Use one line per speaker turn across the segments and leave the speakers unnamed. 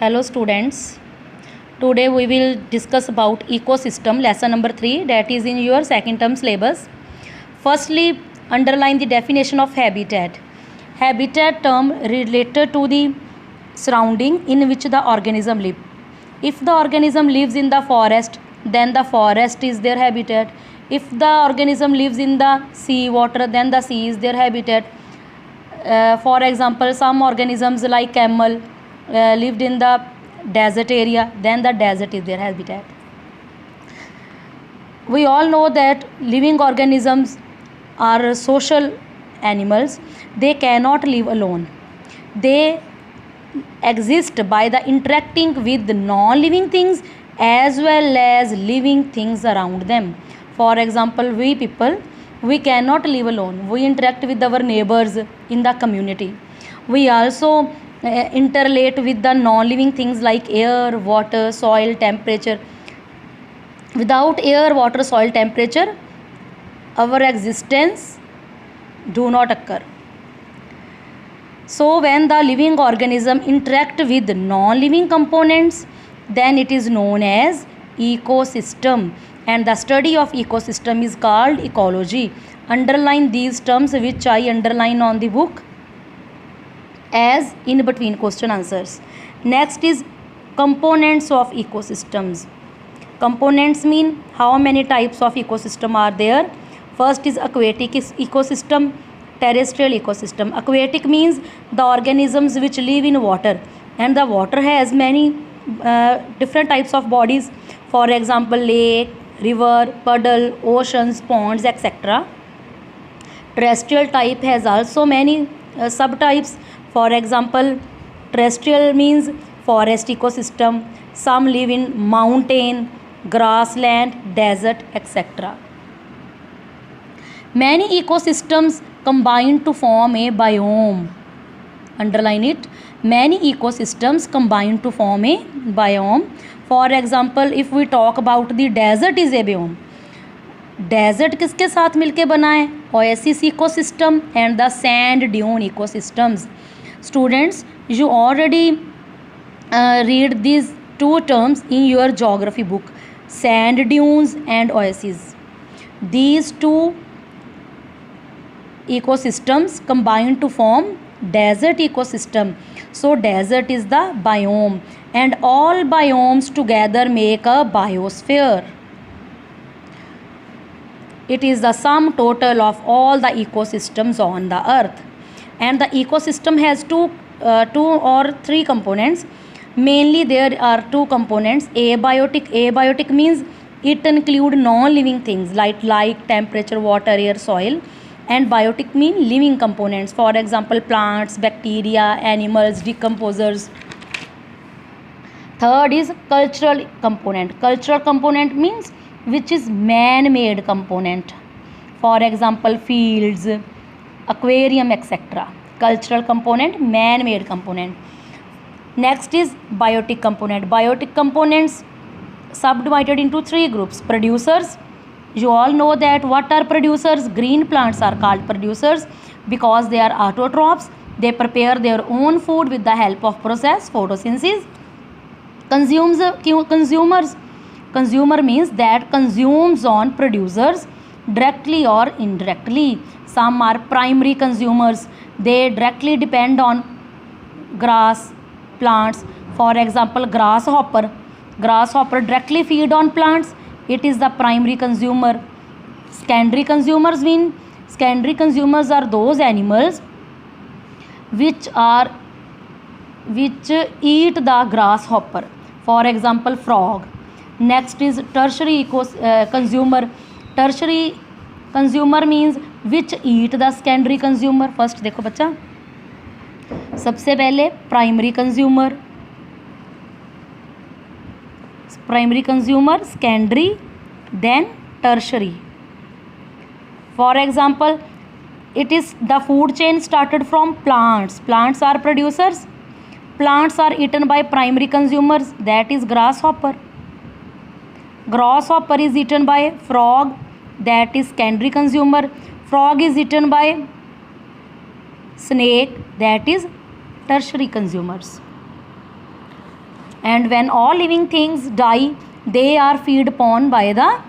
Hello students. Today we will discuss about ecosystem lesson number 3, that is in your second term syllabus. Firstly, underline the definition of habitat. Habitat term related to the surrounding in which the organism live. If the organism lives in the forest, then the forest is their habitat. If the organism lives in the sea water, then the sea is their habitat. For example, some organisms like camel lived in the desert area, then the desert is their habitat. We all know that living organisms are social animals. They cannot live alone. They exist by the interacting with non-living things as well as living things around them. For example, we people, we cannot live alone. We interact with our neighbors in the community. We also interrelate with the non-living things like air, water, soil, temperature. Without air, water, soil, temperature, our existence do not occur. So when the living organism interact with non-living components, then it is known as ecosystem, and the study of ecosystem is called ecology. Underline these terms which I underline on the book as in between question answers. Next is components of ecosystems. Components mean how many types of ecosystem are there. First is aquatic ecosystem, terrestrial ecosystem. Aquatic means the organisms which live in water, and the water has many different types of bodies. For example, lake, river, puddle, oceans, ponds, etc. Terrestrial type has also many subtypes. For example, terrestrial means forest ecosystem. Some live in mountain, grassland, desert, etc. Many ecosystems combine to form a biome. Underline it. Many ecosystems combine to form a biome. For example, if we talk about the desert is a biome. Desert किसके साथ मिलके बना है? Oasis ecosystem and the sand dune ecosystems. Students, you already read these two terms in your geography book, sand dunes and oases. These two ecosystems combine to form desert ecosystem. So desert is the biome, and all biomes together make a biosphere. It is the sum total of all the ecosystems on the earth, and the ecosystem has two or three components. Mainly there are two components. Abiotic. Abiotic means it include non-living things like light, temperature, water, air, soil. And biotic mean living components. For example, plants, bacteria, animals, decomposers. Third is cultural component. Cultural component means which is man-made component. For example, fields, aquarium, etc. Cultural component, man-made component. Next is biotic component. Biotic components subdivided into three groups. Producers. You all know that what are producers? Green plants are called producers because they are autotrophs. They prepare their own food with the help of process photosynthesis. Consumers. Consumer means that consumes on producers directly or indirectly. Some are primary consumers. They directly depend on grass, plants. For example, grasshopper. Grasshopper directly feed on plants. It is the primary consumer. Secondary consumers mean secondary consumers are those animals which eat the grasshopper. For example, frog. Next is tertiary consumer. Tertiary consumer means which eat the secondary consumer. First देखो बच्चा, सबसे पहले primary consumer, primary consumer, secondary, then tertiary. For example, it is the food chain started from plants. Plants are producers. Plants are eaten by primary consumers, that is grasshopper. Grasshopper is eaten by frog, that is secondary consumer. Frog is eaten by snake, that is tertiary consumers. And when all living things die, they are fed upon by the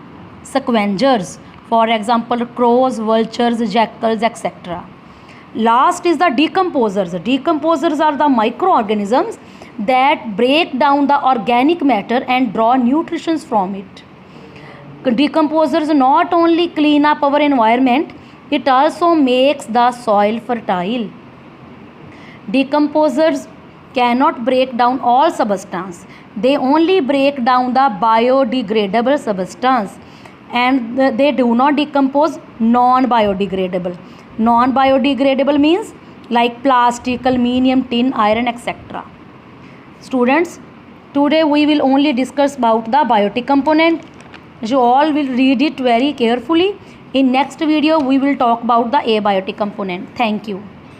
scavengers. For example, crows, vultures, jackals, etc. Last is the decomposers. Decomposers are the microorganisms that break down the organic matter and draw nutrition from it. Decomposers not only clean up our environment, it also makes the soil fertile. Decomposers cannot break down all substance. They only break down the biodegradable substance, and they do not decompose non-biodegradable. Non-biodegradable means like plastic, aluminium, tin, iron, etc. Students, today we will only discuss about the biotic component. You all will read it very carefully. In next video we will talk about the abiotic component. Thank you.